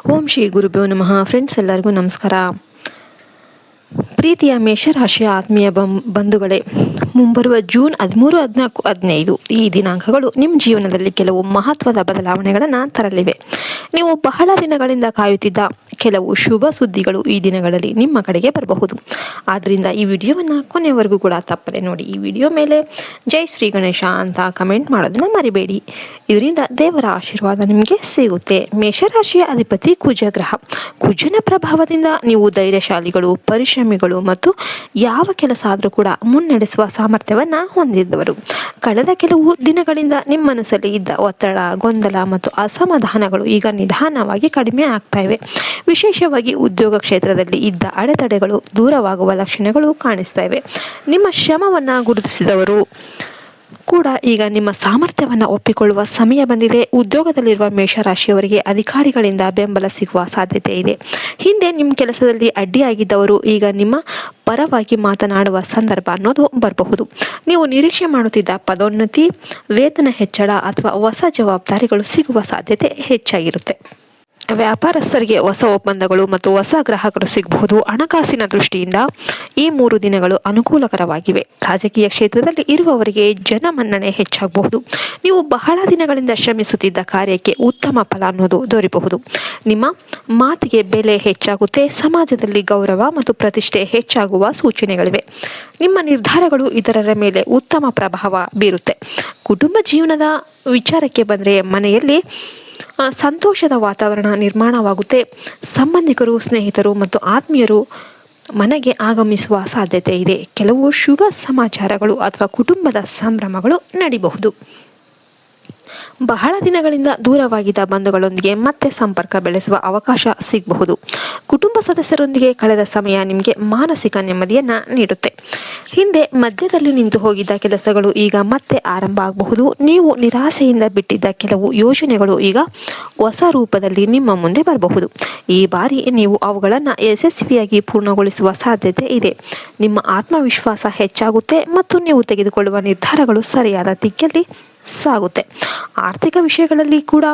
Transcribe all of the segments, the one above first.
ಓಂ ಶ್ರೀ ಗುರುಭ್ಯೋ ನಮಃ. ಫ್ರೆಂಡ್ಸ್, ಎಲ್ಲರಿಗೂ ನಮಸ್ಕಾರ. ಪ್ರೀತಿಯ ಮೇಷರಾಶಿಯ ಆತ್ಮೀಯ ಬಂಧುಗಳೇ, ಮುಂಬರುವ ಜೂನ್ 13, 14, 15 ಈ ದಿನಾಂಕಗಳು ನಿಮ್ಮ ಜೀವನದಲ್ಲಿ ಕೆಲವು ಮಹತ್ವದ ಬದಲಾವಣೆಗಳನ್ನು ತರಲಿವೆ. ನೀವು ಬಹಳ ದಿನಗಳಿಂದ ಕಾಯುತ್ತಿದ್ದ ಕೆಲವು ಶುಭ ಸುದ್ದಿಗಳು ಈ ದಿನಗಳಲ್ಲಿ ನಿಮ್ಮ ಕಡೆಗೆ ಬರಬಹುದು. ಆದ್ದರಿಂದ ಈ ವಿಡಿಯೋವನ್ನು ಕೊನೆಯವರೆಗೂ ಕೂಡ ತಪ್ಪದೆ ನೋಡಿ. ಈ ವಿಡಿಯೋ ಮೇಲೆ ಜೈ ಶ್ರೀ ಗಣೇಶ ಅಂತ ಕಮೆಂಟ್ ಮಾಡೋದನ್ನ ಮರಿಬೇಡಿ. ಇದರಿಂದ ದೇವರ ಆಶೀರ್ವಾದ ನಿಮಗೆ ಸಿಗುತ್ತೆ. ಮೇಷರಾಶಿಯ ಅಧಿಪತಿ ಕುಜಗ್ರಹ. ಕುಜನ ಪ್ರಭಾವದಿಂದ ನೀವು ಧೈರ್ಯಶಾಲಿಗಳು, ಪರಿಶ್ರಮಿಗಳು ಮತ್ತು ಯಾವ ಕೆಲಸ ಆದರೂ ಕೂಡ ಮುನ್ನಡೆಸುವ ಸಾಮರ್ಥ್ಯವನ್ನ ಹೊಂದಿದ್ದವರು. ಕಳೆದ ಕೆಲವು ದಿನಗಳಿಂದ ನಿಮ್ಮ ಮನಸ್ಸಲ್ಲಿ ಇದ್ದ ಒತ್ತಡ, ಗೊಂದಲ ಮತ್ತು ಅಸಮಾಧಾನಗಳು ಈಗ ನಿಧಾನವಾಗಿ ಕಡಿಮೆ ಆಗ್ತಾ ಇವೆ. ವಿಶೇಷವಾಗಿ ಉದ್ಯೋಗ ಕ್ಷೇತ್ರದಲ್ಲಿ ಇದ್ದ ಅಡೆತಡೆಗಳು ದೂರವಾಗುವ ಲಕ್ಷಣಗಳು ಕಾಣಿಸ್ತಾ ಇವೆ. ನಿಮ್ಮ ಶ್ರಮವನ್ನ ಗುರುತಿಸಿದವರು ಕೂಡ ಈಗ ನಿಮ್ಮ ಸಾಮರ್ಥ್ಯವನ್ನು ಒಪ್ಪಿಕೊಳ್ಳುವ ಸಮಯ ಬಂದಿದೆ. ಉದ್ಯೋಗದಲ್ಲಿರುವ ಮೇಷರಾಶಿಯವರಿಗೆ ಅಧಿಕಾರಿಗಳಿಂದ ಬೆಂಬಲ ಸಿಗುವ ಸಾಧ್ಯತೆ ಇದೆ. ಹಿಂದೆ ನಿಮ್ಮ ಕೆಲಸದಲ್ಲಿ ಅಡ್ಡಿಯಾಗಿದ್ದವರು ಈಗ ನಿಮ್ಮ ಪರವಾಗಿ ಮಾತನಾಡುವ ಸಂದರ್ಭ ಅನ್ನೋದು ಬರಬಹುದು. ನೀವು ನಿರೀಕ್ಷೆ ಮಾಡುತ್ತಿದ್ದ ಪದೋನ್ನತಿ, ವೇತನ ಹೆಚ್ಚಳ ಅಥವಾ ಹೊಸ ಜವಾಬ್ದಾರಿಗಳು ಸಿಗುವ ಸಾಧ್ಯತೆ ಹೆಚ್ಚಾಗಿರುತ್ತೆ. ವ್ಯಾಪಾರಸ್ಥರಿಗೆ ಹೊಸ ಒಪ್ಪಂದಗಳು ಮತ್ತು ಹೊಸ ಗ್ರಾಹಕರು ಸಿಗಬಹುದು. ಹಣಕಾಸಿನ ದೃಷ್ಟಿಯಿಂದ ಈ 3 ದಿನಗಳು ಅನುಕೂಲಕರವಾಗಿವೆ. ರಾಜಕೀಯ ಕ್ಷೇತ್ರದಲ್ಲಿ ಇರುವವರಿಗೆ ಜನಮನ್ನಣೆ ಹೆಚ್ಚಾಗಬಹುದು. ನೀವು ಬಹಳ ದಿನಗಳಿಂದ ಶ್ರಮಿಸುತ್ತಿದ್ದ ಕಾರ್ಯಕ್ಕೆ ಉತ್ತಮ ಫಲ ಅನ್ನೋದು ದೊರೆಯಬಹುದು. ನಿಮ್ಮ ಮಾತಿಗೆ ಬೆಲೆ ಹೆಚ್ಚಾಗುತ್ತೆ. ಸಮಾಜದಲ್ಲಿ ಗೌರವ ಮತ್ತು ಪ್ರತಿಷ್ಠೆ ಹೆಚ್ಚಾಗುವ ಸೂಚನೆಗಳಿವೆ. ನಿಮ್ಮ ನಿರ್ಧಾರಗಳು ಇತರರ ಮೇಲೆ ಉತ್ತಮ ಪ್ರಭಾವ ಬೀರುತ್ತೆ. ಕುಟುಂಬ ಜೀವನದ ವಿಚಾರಕ್ಕೆ ಬಂದರೆ ಮನೆಯಲ್ಲಿ ಸಂತೋಷದ ವಾತಾವರಣ ನಿರ್ಮಾಣವಾಗುತ್ತೆ. ಸಂಬಂಧಿಕರು, ಸ್ನೇಹಿತರು ಮತ್ತು ಆತ್ಮೀಯರು ಮನೆಗೆ ಆಗಮಿಸುವ ಸಾಧ್ಯತೆ ಇದೆ. ಕೆಲವು ಶುಭ ಸಮಾಚಾರಗಳು ಅಥವಾ ಕುಟುಂಬದ ಸಂಭ್ರಮಗಳು ನಡೆಯಬಹುದು. ಬಹಳ ದಿನಗಳಿಂದ ದೂರವಾಗಿದ್ದ ಬಂಧುಗಳೊಂದಿಗೆ ಮತ್ತೆ ಸಂಪರ್ಕ ಬೆಳೆಸುವ ಅವಕಾಶ ಸಿಗಬಹುದು. ಕುಟುಂಬ ಸದಸ್ಯರೊಂದಿಗೆ ಕಳೆದ ಸಮಯ ನಿಮಗೆ ಮಾನಸಿಕ ನೆಮ್ಮದಿಯನ್ನ ನೀಡುತ್ತೆ. ಹಿಂದೆ ಮಧ್ಯದಲ್ಲಿ ನಿಂತು ಹೋಗಿದ್ದ ಕೆಲಸಗಳು ಈಗ ಮತ್ತೆ ಆರಂಭ ಆಗಬಹುದು. ನೀವು ನಿರಾಸೆಯಿಂದ ಬಿಟ್ಟಿದ್ದ ಕೆಲವು ಯೋಜನೆಗಳು ಈಗ ಹೊಸ ರೂಪದಲ್ಲಿ ನಿಮ್ಮ ಮುಂದೆ ಬರಬಹುದು. ಈ ಬಾರಿ ನೀವು ಅವುಗಳನ್ನು ಯಶಸ್ವಿಯಾಗಿ ಪೂರ್ಣಗೊಳಿಸುವ ಸಾಧ್ಯತೆ ಇದೆ. ನಿಮ್ಮ ಆತ್ಮವಿಶ್ವಾಸ ಹೆಚ್ಚಾಗುತ್ತೆ ಮತ್ತು ನೀವು ತೆಗೆದುಕೊಳ್ಳುವ ನಿರ್ಧಾರಗಳು ಸರಿಯಾದ ದಿಕ್ಕಲ್ಲಿ ಸಾಗುತ್ತೆ. ಆರ್ಥಿಕ ವಿಷಯಗಳಲ್ಲಿ ಕೂಡ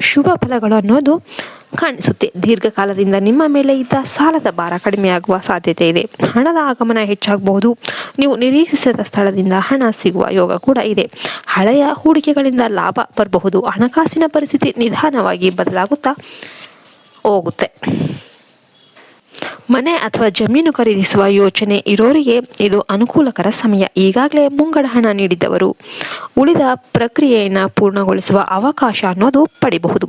ಶುಭ ಫಲಗಳು ಅನ್ನೋದು ಕಾಣಿಸುತ್ತೆ. ದೀರ್ಘಕಾಲದಿಂದ ನಿಮ್ಮ ಮೇಲೆ ಇದ್ದ ಸಾಲದ ಭಾರ ಕಡಿಮೆಯಾಗುವ ಸಾಧ್ಯತೆ ಇದೆ. ಹಣದ ಆಗಮನ ಹೆಚ್ಚಾಗಬಹುದು. ನೀವು ನಿರೀಕ್ಷಿಸದ ಸ್ಥಳದಿಂದ ಹಣ ಸಿಗುವ ಯೋಗ ಕೂಡ ಇದೆ. ಹಳೆಯ ಹೂಡಿಕೆಗಳಿಂದ ಲಾಭ ಬರಬಹುದು. ಹಣಕಾಸಿನ ಪರಿಸ್ಥಿತಿ ನಿಧಾನವಾಗಿ ಬದಲಾಗುತ್ತಾ ಹೋಗುತ್ತೆ. ಮನೆ ಅಥವಾ ಜಮೀನು ಖರೀದಿಸುವ ಯೋಚನೆ ಇರೋರಿಗೆ ಇದು ಅನುಕೂಲಕರ ಸಮಯ. ಈಗಾಗಲೇ ಮುಂಗಡ ಹಣ ನೀಡಿದವರು ಉಳಿದ ಪ್ರಕ್ರಿಯೆಯನ್ನು ಪೂರ್ಣಗೊಳಿಸುವ ಅವಕಾಶ ಅನ್ನೋದು ಪಡಿಬಹುದು.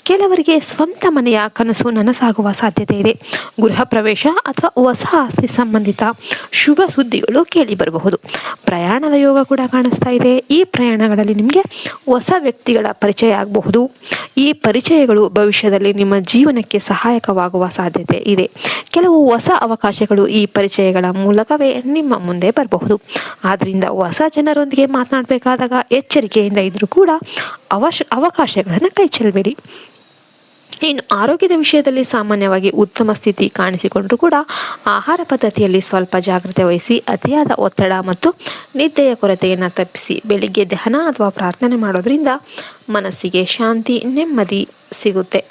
ಕೆಲವರಿಗೆ ಸ್ವಂತ ಮನೆಯ ಕನಸು ನನಸಾಗುವ ಸಾಧ್ಯತೆ ಇದೆ. ಗೃಹ ಪ್ರವೇಶ ಅಥವಾ ಹೊಸ ಆಸ್ತಿ ಸಂಬಂಧಿತ ಶುಭ ಸುದ್ದಿಗಳು ಕೇಳಿ ಬರಬಹುದು. ಪ್ರಯಾಣದ ಯೋಗ ಕೂಡ ಕಾಣಿಸ್ತಾ ಇದೆ. ಈ ಪ್ರಯಾಣಗಳಲ್ಲಿ ನಿಮಗೆ ಹೊಸ ವ್ಯಕ್ತಿಗಳ ಪರಿಚಯ ಆಗಬಹುದು. ಈ ಪರಿಚಯಗಳು ಭವಿಷ್ಯದಲ್ಲಿ ನಿಮ್ಮ ಜೀವನಕ್ಕೆ ಸಹಾಯಕವಾಗುವ ಸಾಧ್ಯತೆ ಇದೆ. ಕೆಲವು ಹೊಸ ಅವಕಾಶಗಳು ಈ ಪರಿಚಯಗಳ ಮೂಲಕವೇ ನಿಮ್ಮ ಮುಂದೆ ಬರಬಹುದು. ಆದ್ದರಿಂದ ಹೊಸ ಜನರೊಂದಿಗೆ ಮಾತನಾಡಬೇಕಾದಾಗ ಎಚ್ಚರಿಕೆಯಿಂದ ಇದ್ರೂ ಕೂಡ ಅವಕಾಶಗಳನ್ನು ಕೈ ಚೆಲ್ಲಬೇಡಿ. ಇನ್ನು ಆರೋಗ್ಯದ ವಿಷಯದಲ್ಲಿ ಸಾಮಾನ್ಯವಾಗಿ ಉತ್ತಮ ಸ್ಥಿತಿ ಕಾಣಿಸಿಕೊಂಡರೂ ಕೂಡ ಆಹಾರ ಪದ್ಧತಿಯಲ್ಲಿ ಸ್ವಲ್ಪ ಜಾಗ್ರತೆ ವಹಿಸಿ. ಅತಿಯಾದ ಒತ್ತಡ ಮತ್ತು ನಿದ್ದೆಯ ಕೊರತೆಯನ್ನು ತಪ್ಪಿಸಿ. ಬೆಳಿಗ್ಗೆ ಧ್ಯಾನ ಅಥವಾ ಪ್ರಾರ್ಥನೆ ಮಾಡೋದ್ರಿಂದ ಮನಸ್ಸಿಗೆ ಶಾಂತಿ, ನೆಮ್ಮದಿ ಸಿಗುತ್ತೆ.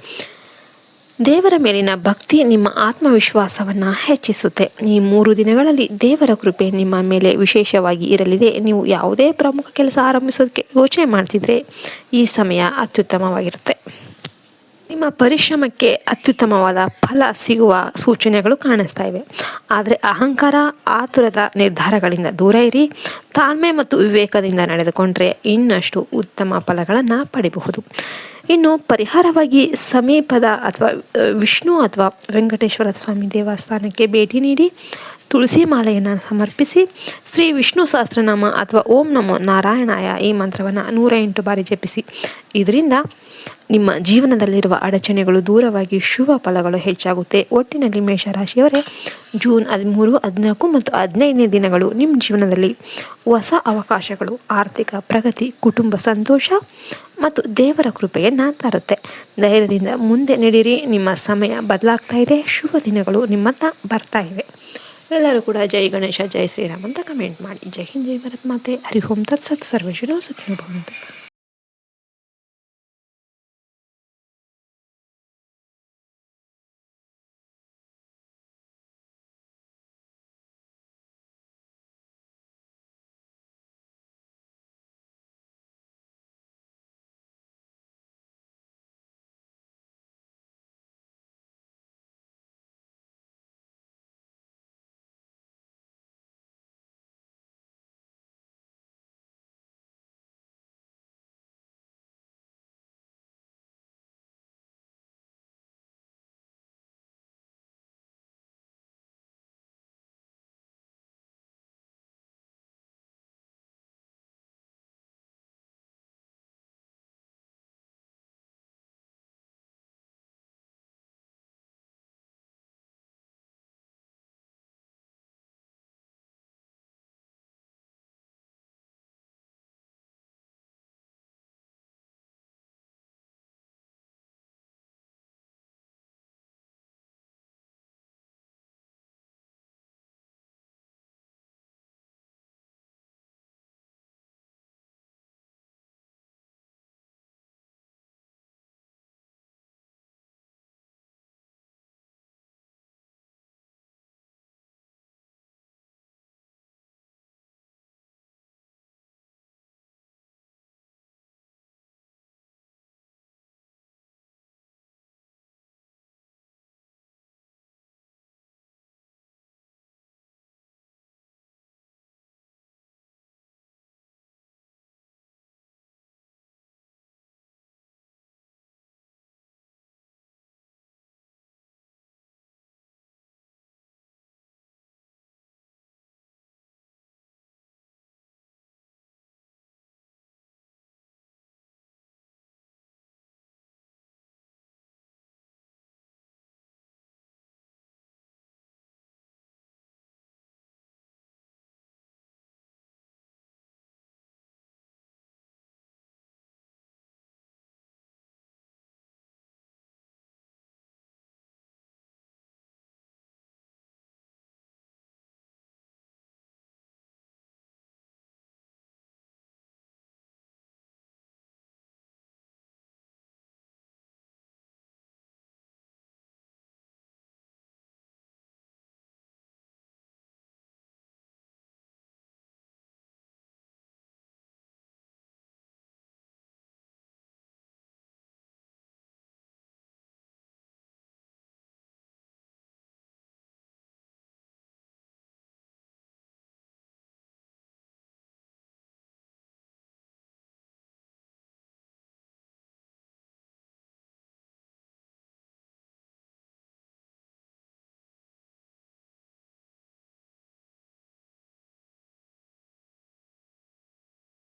ದೇವರ ಮೇಲಿನ ಭಕ್ತಿ ನಿಮ್ಮ ಆತ್ಮವಿಶ್ವಾಸವನ್ನು ಹೆಚ್ಚಿಸುತ್ತೆ. ಈ 3 ದಿನಗಳಲ್ಲಿ ದೇವರ ಕೃಪೆ ನಿಮ್ಮ ಮೇಲೆ ವಿಶೇಷವಾಗಿ ಇರಲಿದೆ. ನೀವು ಯಾವುದೇ ಪ್ರಮುಖ ಕೆಲಸ ಆರಂಭಿಸೋದಕ್ಕೆ ಯೋಚನೆ ಮಾಡ್ತಿದ್ರೆ ಈ ಸಮಯ ಅತ್ಯುತ್ತಮವಾಗಿರುತ್ತೆ. ನಿಮ್ಮ ಪರಿಶ್ರಮಕ್ಕೆ ಅತ್ಯುತ್ತಮವಾದ ಫಲ ಸಿಗುವ ಸೂಚನೆಗಳು ಕಾಣಿಸ್ತಾ ಇವೆ. ಆದರೆ ಅಹಂಕಾರ, ಆತುರದ ನಿರ್ಧಾರಗಳಿಂದ ದೂರ ಇರಿ. ತಾಳ್ಮೆ ಮತ್ತು ವಿವೇಕದಿಂದ ನಡೆದುಕೊಂಡ್ರೆ ಇನ್ನಷ್ಟು ಉತ್ತಮ ಫಲಗಳನ್ನು ಪಡೆಯಬಹುದು. ಇನ್ನು ಪರಿಹಾರವಾಗಿ ಸಮೀಪದ ಅಥವಾ ವಿಷ್ಣು ಅಥವಾ ವೆಂಕಟೇಶ್ವರ ಸ್ವಾಮಿ ದೇವಸ್ಥಾನಕ್ಕೆ ಭೇಟಿ ನೀಡಿ ತುಳಸಿ ಮಾಲೆಯನ್ನು ಸಮರ್ಪಿಸಿ ಶ್ರೀ ವಿಷ್ಣು ಸಹಸ್ರನಾಮ ಅಥವಾ ಓಂ ನಮೋ ನಾರಾಯಣಾಯ ಈ ಮಂತ್ರವನ್ನು 108 ಬಾರಿ ಜಪಿಸಿ. ಇದರಿಂದ ನಿಮ್ಮ ಜೀವನದಲ್ಲಿರುವ ಅಡಚಣೆಗಳು ದೂರವಾಗಿ ಶುಭ ಫಲಗಳು ಹೆಚ್ಚಾಗುತ್ತೆ. ಒಟ್ಟಿನಲ್ಲಿ ಮೇಷರಾಶಿಯವರೇ, ಜೂನ್ 13, 14 ಮತ್ತು 15ನೇ ದಿನಗಳು ನಿಮ್ಮ ಜೀವನದಲ್ಲಿ ಹೊಸ ಅವಕಾಶಗಳು, ಆರ್ಥಿಕ ಪ್ರಗತಿ, ಕುಟುಂಬ ಸಂತೋಷ ಮತ್ತು ದೇವರ ಕೃಪೆಯನ್ನು ತರುತ್ತೆ. ಧೈರ್ಯದಿಂದ ಮುಂದೆ ನಡೆಯಿರಿ. ನಿಮ್ಮ ಸಮಯ ಬದಲಾಗ್ತಾ ಇದೆ. ಶುಭ ದಿನಗಳು ನಿಮ್ಮತ್ತ ಬರ್ತಾ ಇವೆ. ಎಲ್ಲರೂ ಕೂಡ ಜೈ ಗಣೇಶ, ಜೈ ಶ್ರೀರಾಮ್ ಅಂತ ಕಮೆಂಟ್ ಮಾಡಿ. ಜೈ ಹಿಂದ್, ಜೈ ಭಾರತ್ ಮಾತೆ. ಹರಿ ಓಂ ತತ್ಸತ್. ಸರ್ವೇಶ್ವರ ಸುಖಿನೋ ಭವಂತು.